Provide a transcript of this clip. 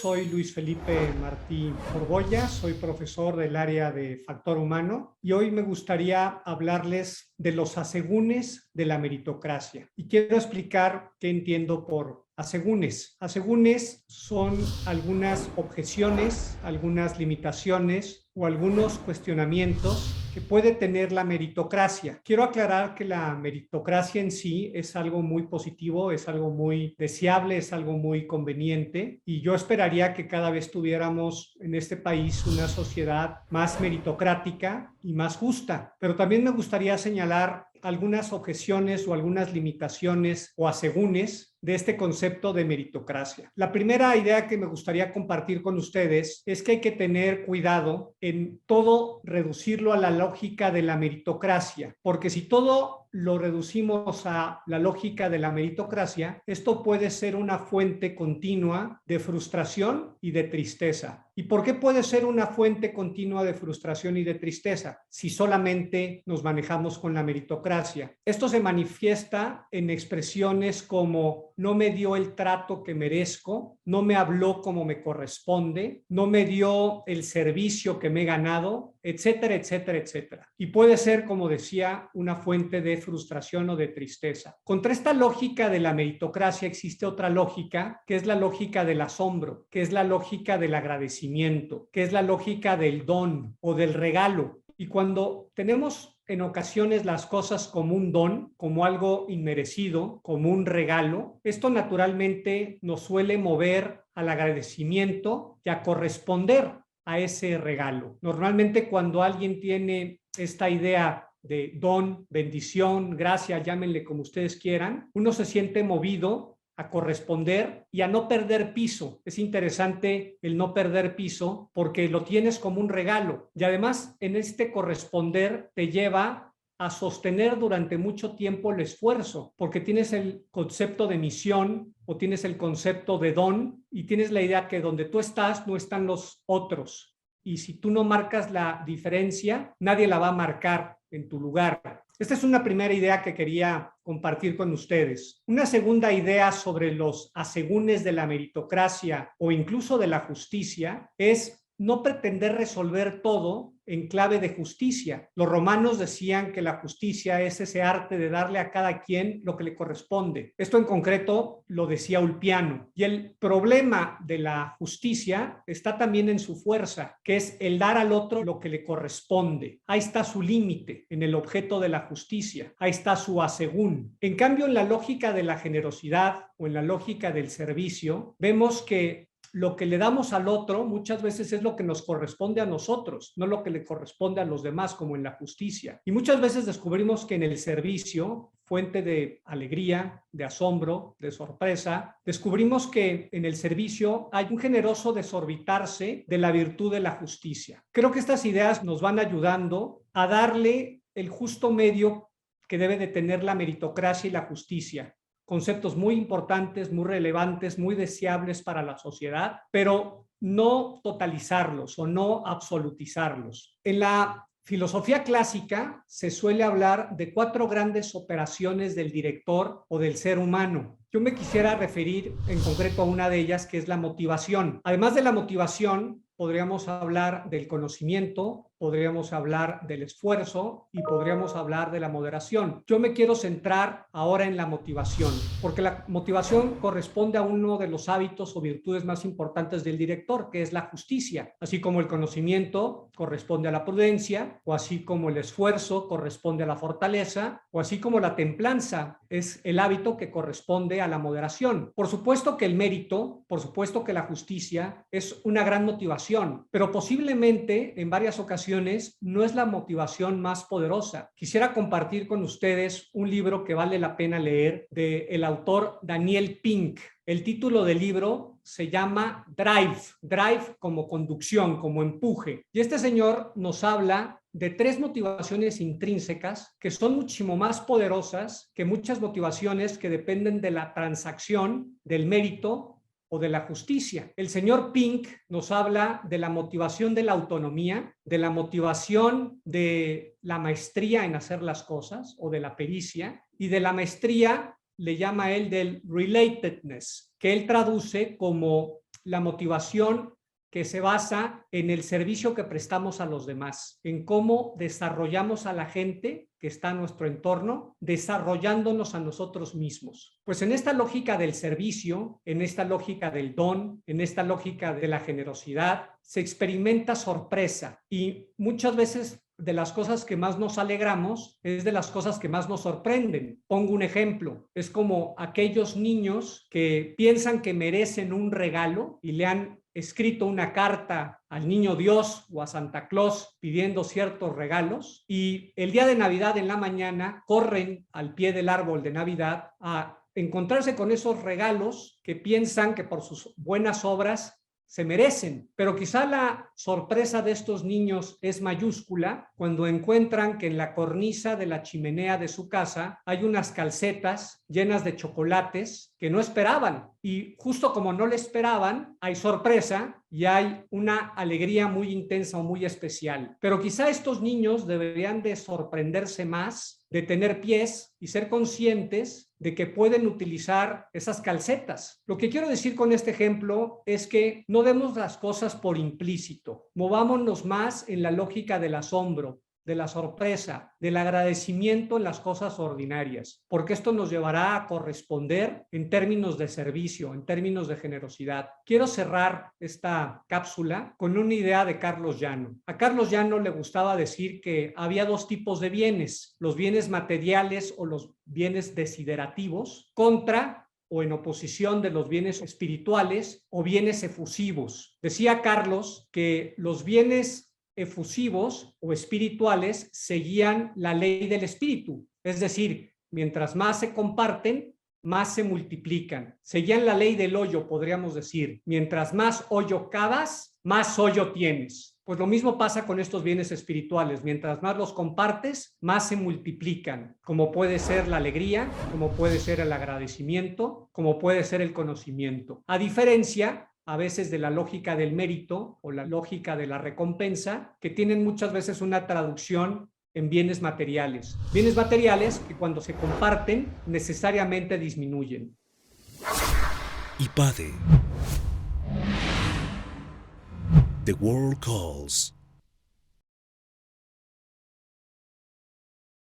soy Luis Felipe Martí Borbolla, soy profesor del área de factor humano y hoy me gustaría hablarles de los asegúnes de la meritocracia. Y quiero explicar qué entiendo por asegúnes. Asegúnes son algunas objeciones, algunas limitaciones o algunos cuestionamientos que puede tener la meritocracia. Quiero aclarar que la meritocracia en sí es algo muy positivo, es algo muy deseable, es algo muy conveniente y yo esperaría que cada vez tuviéramos en este país una sociedad más meritocrática y más justa. Pero también me gustaría señalar algunas objeciones o algunas limitaciones o asegúnes de este concepto de meritocracia. La primera idea que me gustaría compartir con ustedes es que hay que tener cuidado en todo reducirlo a la lógica de la meritocracia, porque si todo lo reducimos a la lógica de la meritocracia, esto puede ser una fuente continua de frustración y de tristeza. ¿Y por qué puede ser una fuente continua de frustración y de tristeza si solamente nos manejamos con la meritocracia? Esto se manifiesta en expresiones como no me dio el trato que merezco, no me habló como me corresponde, no me dio el servicio que me he ganado, etcétera, etcétera, etcétera. Y puede ser, como decía, una fuente de frustración o de tristeza. Contra esta lógica de la meritocracia existe otra lógica, que es la lógica del asombro, que es la lógica del agradecimiento, que es la lógica del don o del regalo. Y cuando tenemos en ocasiones las cosas como un don, como algo inmerecido, como un regalo, esto naturalmente nos suele mover al agradecimiento y a corresponder a ese regalo. Normalmente cuando alguien tiene esta idea de don, bendición, gracia, llámenle como ustedes quieran, uno se siente movido a corresponder y a no perder piso. Es interesante el no perder piso porque lo tienes como un regalo y además en este corresponder te lleva a sostener durante mucho tiempo el esfuerzo, porque tienes el concepto de misión o tienes el concepto de don y tienes la idea que donde tú estás no están los otros. Y si tú no marcas la diferencia, nadie la va a marcar en tu lugar. Esta es una primera idea que quería compartir con ustedes. Una segunda idea sobre los asegúnes de la meritocracia o incluso de la justicia es no pretender resolver todo en clave de justicia. Los romanos decían que la justicia es ese arte de darle a cada quien lo que le corresponde. Esto en concreto lo decía Ulpiano. Y el problema de la justicia está también en su fuerza, que es el dar al otro lo que le corresponde. Ahí está su límite en el objeto de la justicia. Ahí está su asegún. En cambio, en la lógica de la generosidad o en la lógica del servicio, vemos que lo que le damos al otro muchas veces es lo que nos corresponde a nosotros, no lo que le corresponde a los demás, como en la justicia. Y muchas veces descubrimos que en el servicio, fuente de alegría, de asombro, de sorpresa, descubrimos que en el servicio hay un generoso desorbitarse de la virtud de la justicia. Creo que estas ideas nos van ayudando a darle el justo medio que debe de tener la meritocracia y la justicia. Conceptos muy importantes, muy relevantes, muy deseables para la sociedad, pero no totalizarlos o no absolutizarlos. En la filosofía clásica se suele hablar de 4 grandes operaciones del director o del ser humano. Yo me quisiera referir en concreto a una de ellas, que es la motivación. Además de la motivación, podríamos hablar del conocimiento, podríamos hablar del esfuerzo y podríamos hablar de la moderación. Yo me quiero centrar ahora en la motivación, porque la motivación corresponde a uno de los hábitos o virtudes más importantes del director, que es la justicia, así como el conocimiento corresponde a la prudencia, o así como el esfuerzo corresponde a la fortaleza, o así como la templanza es el hábito que corresponde a la moderación. Por supuesto que el mérito, por supuesto que la justicia es una gran motivación, pero posiblemente en varias ocasiones no es la motivación más poderosa. Quisiera compartir con ustedes un libro que vale la pena leer del autor Daniel Pink. El título del libro se llama Drive como conducción, como empuje. Y este señor nos habla de 3 motivaciones intrínsecas que son muchísimo más poderosas que muchas motivaciones que dependen de la transacción, del mérito o de la justicia. El señor Pink nos habla de la motivación de la autonomía, de la motivación de la maestría en hacer las cosas o de la pericia, y de la maestría le llama él del relatedness, que él traduce como la motivación que se basa en el servicio que prestamos a los demás, en cómo desarrollamos a la gente que está en nuestro entorno, desarrollándonos a nosotros mismos. Pues en esta lógica del servicio, en esta lógica del don, en esta lógica de la generosidad, se experimenta sorpresa y muchas veces de las cosas que más nos alegramos es de las cosas que más nos sorprenden. Pongo un ejemplo, es como aquellos niños que piensan que merecen un regalo y le han escrito una carta al niño Dios o a Santa Claus pidiendo ciertos regalos y el día de Navidad en la mañana corren al pie del árbol de Navidad a encontrarse con esos regalos que piensan que por sus buenas obras se merecen, pero quizá la sorpresa de estos niños es mayúscula cuando encuentran que en la cornisa de la chimenea de su casa hay unas calcetas llenas de chocolates que no esperaban y justo como no le esperaban hay sorpresa y hay una alegría muy intensa o muy especial, pero quizá estos niños deberían de sorprenderse más, de tener pies y ser conscientes de que pueden utilizar esas calcetas. Lo que quiero decir con este ejemplo es que no demos las cosas por implícito, movámonos más en la lógica del asombro, de la sorpresa, del agradecimiento en las cosas ordinarias, porque esto nos llevará a corresponder en términos de servicio, en términos de generosidad. Quiero cerrar esta cápsula con una idea de Carlos Llano. A Carlos Llano le gustaba decir que había dos tipos de bienes, los bienes materiales o los bienes desiderativos, contra o en oposición de los bienes espirituales o bienes efusivos. Decía Carlos que los bienes efusivos o espirituales seguían la ley del espíritu, es decir, mientras más se comparten, más se multiplican. Seguían la ley del hoyo, podríamos decir, mientras más hoyo cavas, más hoyo tienes. Pues lo mismo pasa con estos bienes espirituales, mientras más los compartes, más se multiplican, como puede ser la alegría, como puede ser el agradecimiento, como puede ser el conocimiento. A diferencia a veces de la lógica del mérito o la lógica de la recompensa, que tienen muchas veces una traducción en bienes materiales. Bienes materiales que cuando se comparten necesariamente disminuyen. IPADE. The World Calls.